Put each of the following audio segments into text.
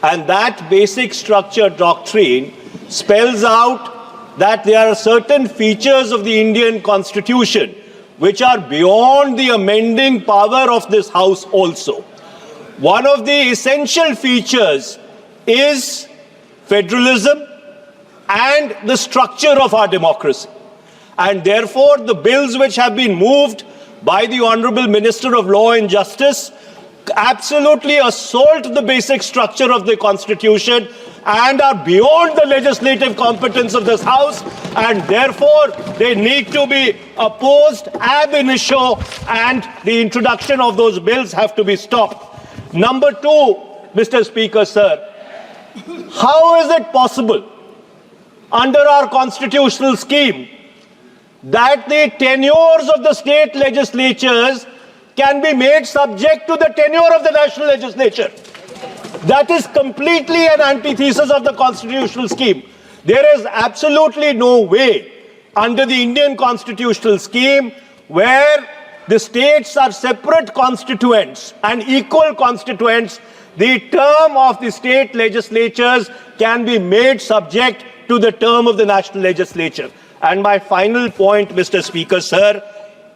And that basic structure doctrine spells out that there are certain features of the Indian Constitution which are beyond the amending power of this House also. One of the essential features is federalism and the structure of our democracy. And therefore, the bills which have been moved by the Honorable Minister of Law and Justice absolutely assault the basic structure of the Constitution and are beyond the legislative competence of this House, and therefore they need to be opposed ab initio, and the introduction of those bills have to be stopped. Number two, Mr. Speaker, sir, how is it possible under our constitutional scheme that the tenures of the state legislatures can be made subject to the tenure of the national legislature? That is completely an antithesis of the constitutional scheme. There is absolutely no way under the Indian constitutional scheme where the states are separate constituents and equal constituents, the term of the state legislatures can be made subject to the term of the national legislature. And my final point, Mr. Speaker, sir,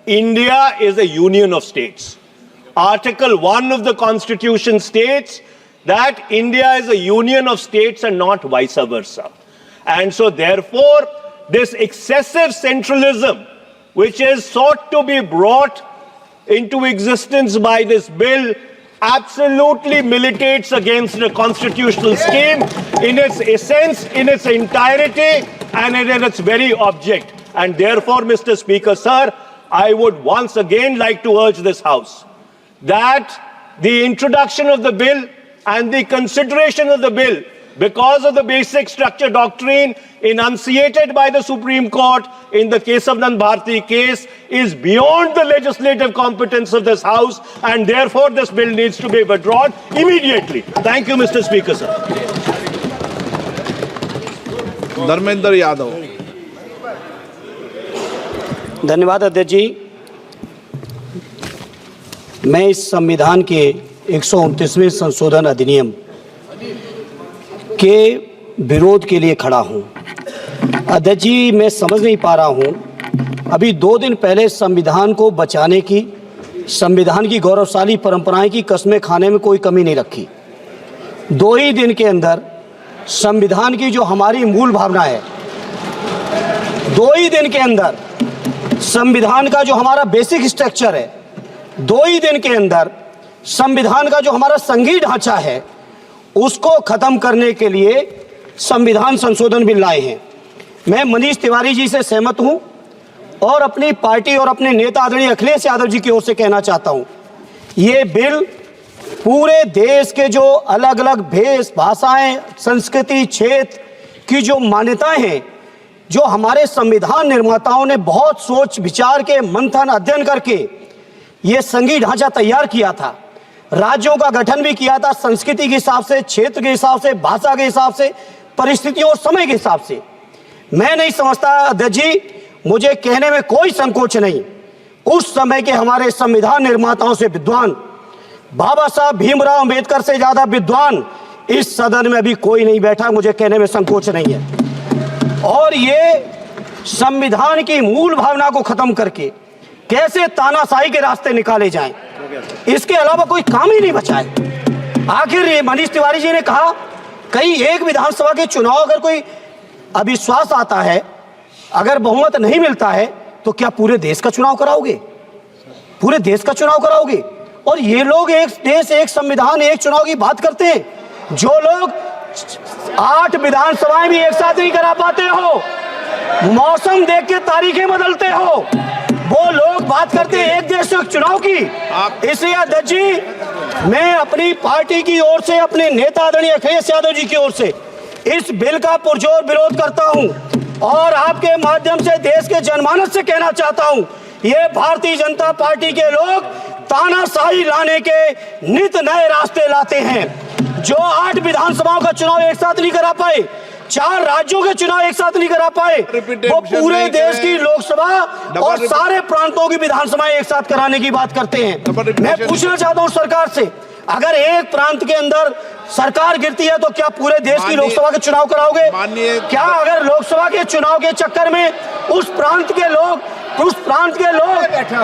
India is a union of states. Article 1 of the Constitution states that India is a union of states and not vice versa. And so therefore, this excessive centralism, which is sought to be brought into existence by this bill, absolutely militates against the constitutional scheme in its essence, in its entirety, and in its very object. And therefore, Mr. Speaker, sir, I would once again like to urge this House that the introduction of the bill and the consideration of the bill, because of the basic structure doctrine enunciated by the Supreme Court in the Kesavanand Bharti case, is beyond the legislative competence of this House, and therefore this bill needs to be withdrawn immediately. Thank you, Mr. Speaker, sir. Dharmendra Yadav. धन्यवाद अध्यक्ष जी। मैं इस संविधान के 129वें संशोधन अधिनियम के विरोध के लिए खड़ा हूं। अध्यक्ष जी, मैं समझ नहीं पा रहा हूं, अभी 2 दिन पहले संविधान को बचाने की, संविधान की गौरवशाली परंपराएं की कस्में खाने में कोई कमी नहीं रखी। 2 ही दिन के अंदर संविधान की जो हमारी मूल भावना है, 2 ही दिन के अंदर संविधान का जो हमारा बेसिक स्ट्रक्चर है, 2 ही दिन के अंदर संविधान का जो हमारा संघीय ढांचा है, उसको खत्म करने के लिए संविधान संशोधन बिल लाए हैं। मैं मनीष तिवारी जी से सहमत हूं और अपनी पार्टी और अपने नेता आदरणीय अखिलेश यादव जी की ओर से कहना चाहता हूं, ये बिल पूरे देश के जो अलग अलग भेष भाषाएं, संस्कृति, क्षेत्र की जो मान्यताएं हैं, जो हमारे संविधान निर्माताओं ने बहुत सोच विचार के मंथन अध्ययन करके ये संघीय ढांचा तैयार किया था, राज्यों का गठन भी किया था, संस्कृति के हिसाब से, क्षेत्र के हिसाब से, भाषा के हिसाब से, परिस्थितियों और समय के हिसाब से। मैं नहीं समझता अध्यक्ष जी, मुझे कहने में कोई संकोच नहीं, उस समय के हमारे संविधान निर्माताओं से विद्वान, बाबा साहब भीमराव अंबेडकर से ज्यादा विद्वान इस सदन में अभी कोई नहीं बैठा, मुझे कहने में संकोच नहीं है। और ये संविधान की मूल भावना को खत्म करके कैसे तानाशाही के रास्ते निकाले जाएं, इसके अलावा कोई काम ही नहीं बचा है। आखिर ये मनीष तिवारी जी ने कहा, कहीं एक विधानसभा के चुनाव अगर कोई अविश्वास आता है, अगर बहुमत नहीं मिलता है, तो क्या पूरे देश का चुनाव कराओगे? पूरे देश का चुनाव कराओगे? और ये लोग एक देश, एक संविधान, एक चुनाव की बात करते हैं। जो लोग 8 विधानसभाएं भी एक साथ नहीं करा पाते हो, मौसम देख के तारीखें बदलते हो, वो लोग बात करते हैं एक देश एक चुनाव की। इसलिए अध्यक्ष जी, मैं अपनी पार्टी की ओर से, अपने नेता आदरणीय अखिलेश यादव जी की ओर से इस बिल का पुरजोर विरोध करता हूं और आपके माध्यम से देश के जनमानस से कहना चाहता हूं, ये भारतीय जनता पार्टी के लोग तानाशाही लाने के नित नए रास्ते लाते हैं। जो 8 विधानसभाओं का चुनाव एक साथ नहीं करा पाए, 4 राज्यों के चुनाव एक साथ नहीं करा पाए, वो पूरे देश की लोकसभा और सारे प्रांतों की विधानसभाएं एक साथ कराने की बात करते हैं। मैं पूछना चाहता हूं सरकार से, अगर एक प्रांत के अंदर सरकार गिरती है तो क्या पूरे देश की माननीय- लोकसभा के चुनाव कराओगे? माननीय- क्या अगर लोकसभा के चुनाव के चक्कर में उस प्रांत के लोग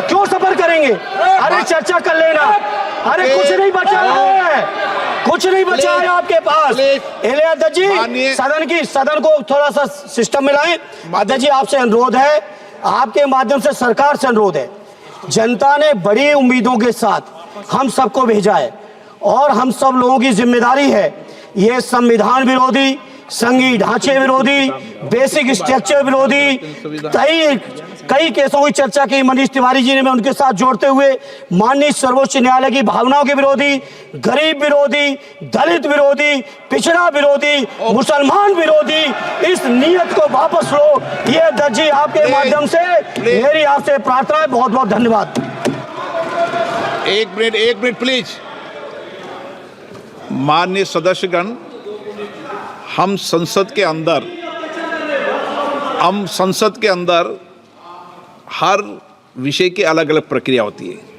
क्यों सफर करेंगे? अरे चर्चा कर लेना। अरे कुछ नहीं बचा है, कुछ नहीं बचा है आपके पास। एले अध्यक्ष जी, सदन को थोड़ा सा सिस्टम में लाएं। अध्यक्ष जी, आपसे अनुरोध है, आपके माध्यम से सरकार से अनुरोध है, जनता ने बड़ी उम्मीदों के साथ हम सबको भेजा है और हम सब लोगों की जिम्मेदारी है ये संविधान विरोधी, संघीय ढांचे विरोधी, बेसिक स्ट्रक्चर विरोधी कई केसों की चर्चा की मनीष तिवारी जी ने, मैं उनके साथ जोड़ते हुए माननीय सर्वोच्च न्यायालय की भावनाओं के विरोधी, गरीब विरोधी, दलित विरोधी, पिछड़ा विरोधी, मुसलमान विरोधी इस नीयत को वापस लो। ये अध्यक्ष जी आपके माध्यम से मेरी आपसे प्रार्थना है। बहुत बहुत धन्यवाद। एक मिनट प्लीज। माननीय सदस्यगण, हम संसद के अंदर हर विषय की अलग अलग प्रक्रिया होती है।